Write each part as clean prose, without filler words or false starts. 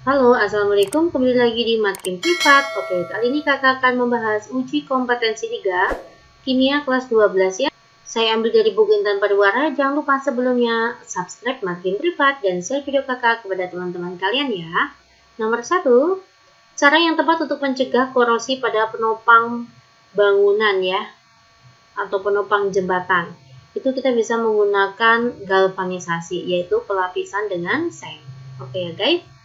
Halo, assalamualaikum. Kembali lagi di Makin Privat. Oke, kali ini kakak akan membahas uji kompetensi 3 kimia kelas 12 ya. Saya ambil dari buku Intan Pariwara. Jangan lupa sebelumnya subscribe Makin Privat dan share video kakak kepada teman-teman kalian ya. Nomor 1, cara yang tepat untuk mencegah korosi pada penopang bangunan ya, atau penopang jembatan. Itu kita bisa menggunakan galvanisasi, yaitu pelapisan dengan seng. Oke ya guys.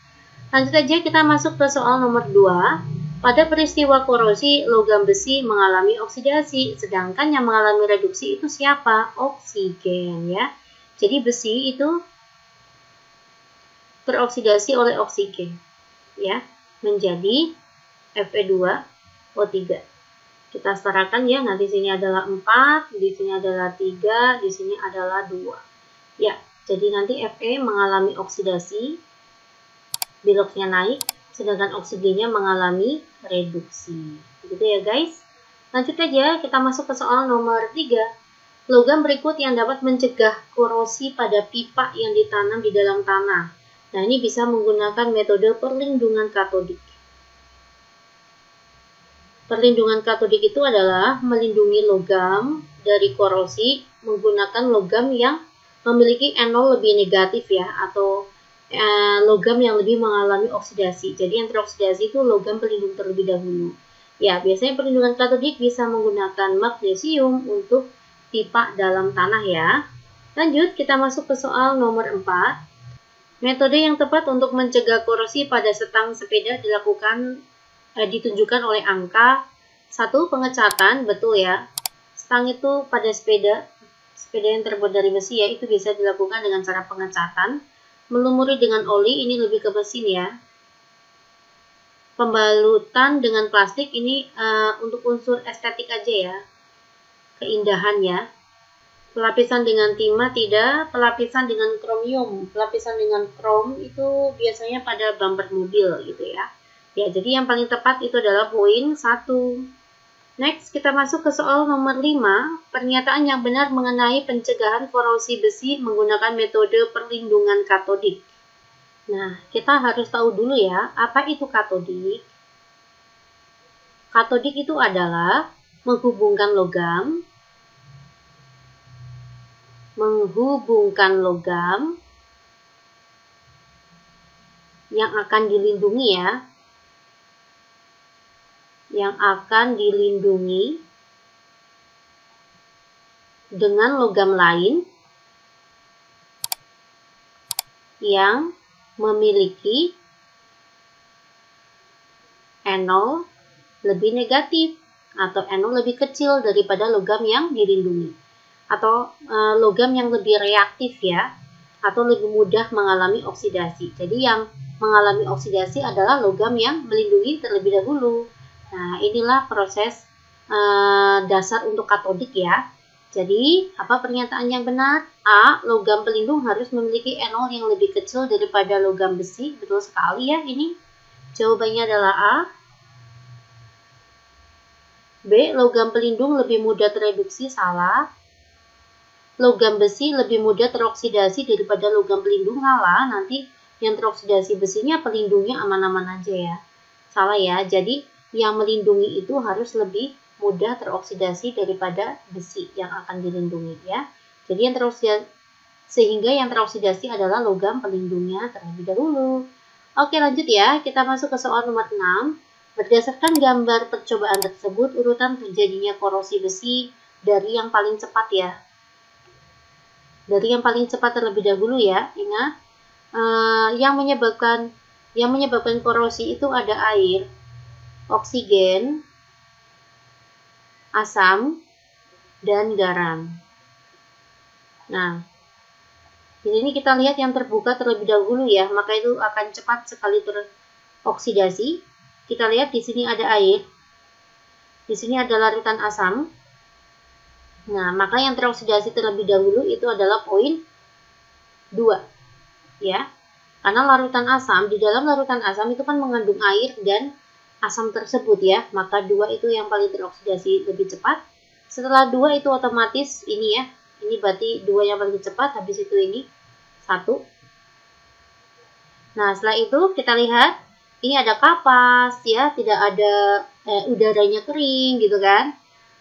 Lanjut aja, kita masuk ke soal nomor 2. Pada peristiwa korosi, logam besi mengalami oksidasi, sedangkan yang mengalami reduksi itu siapa? Oksigen ya. Jadi besi itu teroksidasi oleh oksigen ya, menjadi Fe2O3. Kita setarakan ya, nanti sini adalah 4, di sini adalah 3, di sini adalah 2. Ya, jadi nanti Fe mengalami oksidasi, biloxnya naik, sedangkan oksigennya mengalami reduksi. Begitu ya guys. Lanjut aja, kita masuk ke soal nomor 3. Logam berikut yang dapat mencegah korosi pada pipa yang ditanam di dalam tanah. Nah, ini bisa menggunakan metode perlindungan katodik. Perlindungan katodik itu adalah melindungi logam dari korosi menggunakan logam yang memiliki NO lebih negatif ya, atau logam yang lebih mengalami oksidasi. Jadi yang teroksidasi itu logam pelindung terlebih dahulu. Ya, biasanya perlindungan katodik bisa menggunakan magnesium untuk pipa dalam tanah ya. Lanjut, kita masuk ke soal nomor 4. Metode yang tepat untuk mencegah korosi pada setang sepeda ditunjukkan oleh angka 1, pengecatan, betul ya. Setang itu pada sepeda yang terbuat dari besi ya, itu bisa dilakukan dengan cara pengecatan. Melumuri dengan oli, ini lebih ke mesin ya. Pembalutan dengan plastik ini untuk unsur estetik aja ya, keindahan ya. Pelapisan dengan timah tidak, pelapisan dengan kromium. Pelapisan dengan krom itu biasanya pada bumper mobil gitu ya. Ya, jadi yang paling tepat itu adalah poin 1. Next, kita masuk ke soal nomor 5. Pernyataan yang benar mengenai pencegahan korosi besi menggunakan metode perlindungan katodik. Nah, kita harus tahu dulu ya, apa itu katodik? Katodik itu adalah menghubungkan logam yang akan dilindungi ya, dengan logam lain yang memiliki NO lebih negatif atau NO lebih kecil daripada logam yang dilindungi, atau logam yang lebih reaktif ya, atau lebih mudah mengalami oksidasi. Jadi yang mengalami oksidasi adalah logam yang melindungi terlebih dahulu. Nah, inilah proses dasar untuk katodik ya. Jadi, apa pernyataan yang benar? A. Logam pelindung harus memiliki NO yang lebih kecil daripada logam besi. Betul sekali ya ini. Jawabannya adalah A. B. Logam pelindung lebih mudah tereduksi. Salah. Logam besi lebih mudah teroksidasi daripada logam pelindung. Salah. Nanti yang teroksidasi besinya, pelindungnya aman-aman aja ya. Salah ya. Jadi, yang melindungi itu harus lebih mudah teroksidasi daripada besi yang akan dilindungi ya. Jadi sehingga yang teroksidasi adalah logam pelindungnya terlebih dahulu. Oke, lanjut ya. Kita masuk ke soal nomor 6. Berdasarkan gambar percobaan tersebut, urutan terjadinya korosi besi dari yang paling cepat ya. Dari yang paling cepat terlebih dahulu ya. Ingat, yang menyebabkan korosi itu ada air, oksigen, asam, dan garam. Nah, di sini kita lihat yang terbuka terlebih dahulu ya, maka itu akan cepat sekali teroksidasi. Kita lihat di sini ada air, di sini ada larutan asam. Nah, maka yang teroksidasi terlebih dahulu itu adalah poin 2 ya. Karena larutan asam, di dalam larutan asam itu kan mengandung air dan asam tersebut ya, maka 2 itu yang paling teroksidasi lebih cepat. Setelah 2 itu otomatis ini ya, ini berarti 2 yang paling cepat, habis itu ini 1. Nah, setelah itu kita lihat ini ada kapas ya, tidak ada udaranya kering gitu kan.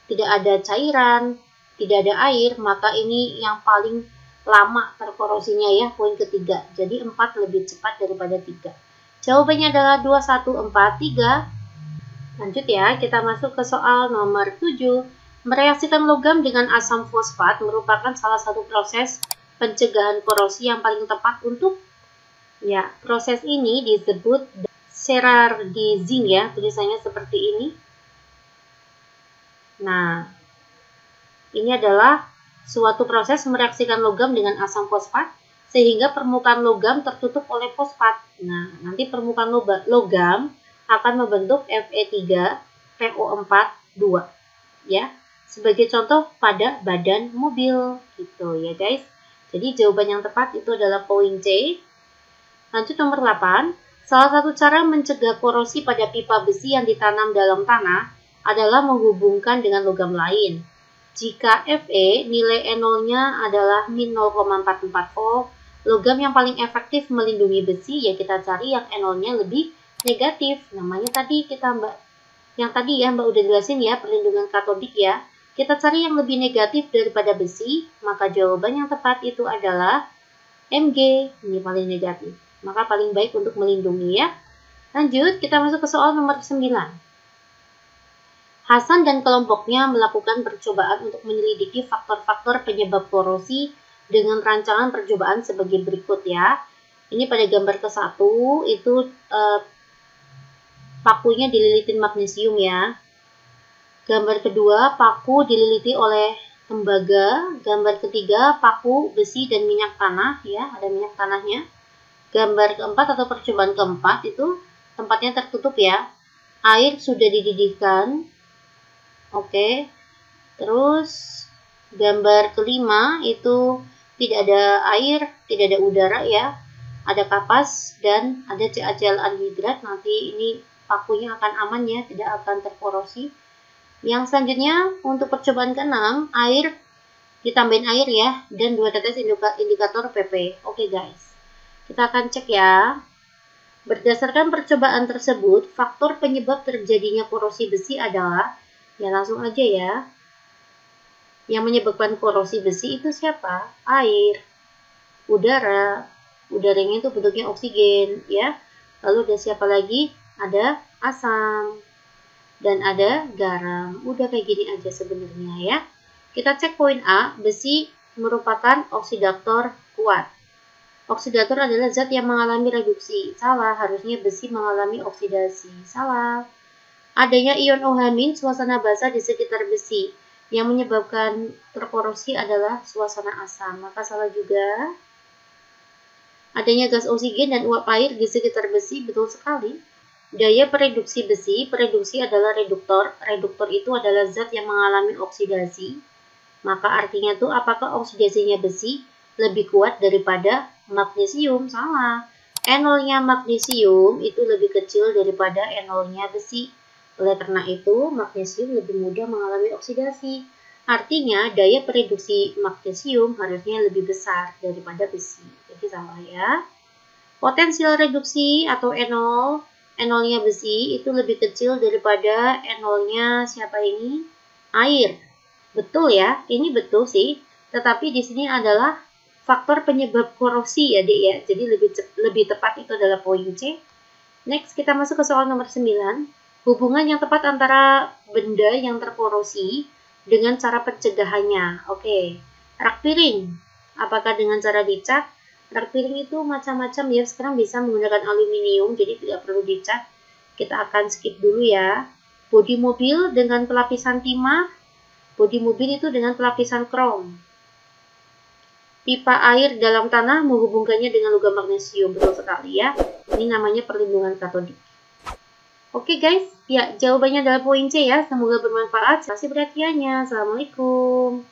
Tidak ada cairan, tidak ada air, maka ini yang paling lama terkorosinya ya, poin ketiga. Jadi 4 lebih cepat daripada 3. Jawabannya adalah 2, 1, 4, 3. Lanjut ya, kita masuk ke soal nomor 7. Mereaksikan logam dengan asam fosfat merupakan salah satu proses pencegahan korosi yang paling tepat untuk ya, proses ini disebut Serardizing ya, tulisannya seperti ini. Nah, ini adalah suatu proses mereaksikan logam dengan asam fosfat sehingga permukaan logam tertutup oleh fosfat. Nah, nanti permukaan logam akan membentuk Fe3PO4 2 ya. Sebagai contoh pada badan mobil gitu ya, guys. Jadi jawaban yang tepat itu adalah poin C. Lanjut nomor 8. Salah satu cara mencegah korosi pada pipa besi yang ditanam dalam tanah adalah menghubungkan dengan logam lain. Jika Fe nilai E0-nya adalah min 0,44 volt, logam yang paling efektif melindungi besi ya kita cari yang E0-nya lebih negatif. Namanya tadi yang tadi ya Mbak udah jelasin ya, perlindungan katodik ya. Kita cari yang lebih negatif daripada besi, maka jawaban yang tepat itu adalah Mg, ini paling negatif. Maka paling baik untuk melindungi ya. Lanjut, kita masuk ke soal nomor 9. Hasan dan kelompoknya melakukan percobaan untuk menyelidiki faktor-faktor penyebab korosi dengan rancangan percobaan sebagai berikut ya. Ini pada gambar ke-1 itu pakunya dililitin magnesium ya. Gambar kedua, paku dililiti oleh tembaga. Gambar ketiga, paku, besi, dan minyak tanah ya, ada minyak tanahnya. Gambar keempat atau percobaan keempat itu tempatnya tertutup ya. Air sudah dididihkan. Oke. Terus gambar kelima itu tidak ada air, tidak ada udara ya. Ada kapas dan ada CaCl anhidrat. Nanti ini pakunya akan aman ya, tidak akan terkorosi. Yang selanjutnya untuk percobaan ke-6, air ditambahin air ya, dan 2 tetes indikator PP. Oke guys, kita akan cek ya. Berdasarkan percobaan tersebut, faktor penyebab terjadinya korosi besi adalah, ya langsung aja ya, yang menyebabkan korosi besi itu siapa? Air, udaranya itu bentuknya oksigen ya. Lalu ada siapa lagi? Ada asam. Dan ada garam. Udah kayak gini aja sebenarnya ya. Kita cek poin A, besi merupakan oksidator kuat. Oksidator adalah zat yang mengalami reduksi. Salah, harusnya besi mengalami oksidasi. Salah. Adanya ion OH- suasana basah di sekitar besi. Yang menyebabkan terkorosi adalah suasana asam. Maka salah juga. Adanya gas oksigen dan uap air di sekitar besi, betul sekali. Daya pereduksi besi, pereduksi adalah reduktor. Reduktor itu adalah zat yang mengalami oksidasi. Maka artinya tuh apakah oksidasinya besi lebih kuat daripada magnesium? Salah. E0-nya magnesium itu lebih kecil daripada E0-nya besi. Oleh karena itu, magnesium lebih mudah mengalami oksidasi. Artinya daya pereduksi magnesium harusnya lebih besar daripada besi. Jadi salah ya. Potensial reduksi atau E0 E0-nya besi itu lebih kecil daripada E0-nya siapa ini? Air. Betul ya, ini betul sih. Tetapi di sini adalah faktor penyebab korosi ya, Dek ya. Jadi lebih tepat itu adalah poin C. Next, kita masuk ke soal nomor 9. Hubungan yang tepat antara benda yang terkorosi dengan cara pencegahannya. Oke. Rak piring. Apakah dengan cara dicat? Rak piring itu macam-macam ya, sekarang bisa menggunakan aluminium, jadi tidak perlu dicat. Kita akan skip dulu ya. Bodi mobil dengan pelapisan timah, bodi mobil itu dengan pelapisan krom. Pipa air dalam tanah menghubungkannya dengan logam magnesium, betul sekali ya. Ini namanya perlindungan katodik. Oke guys, ya jawabannya adalah poin C ya. Semoga bermanfaat. Terima kasih perhatiannya. Assalamualaikum.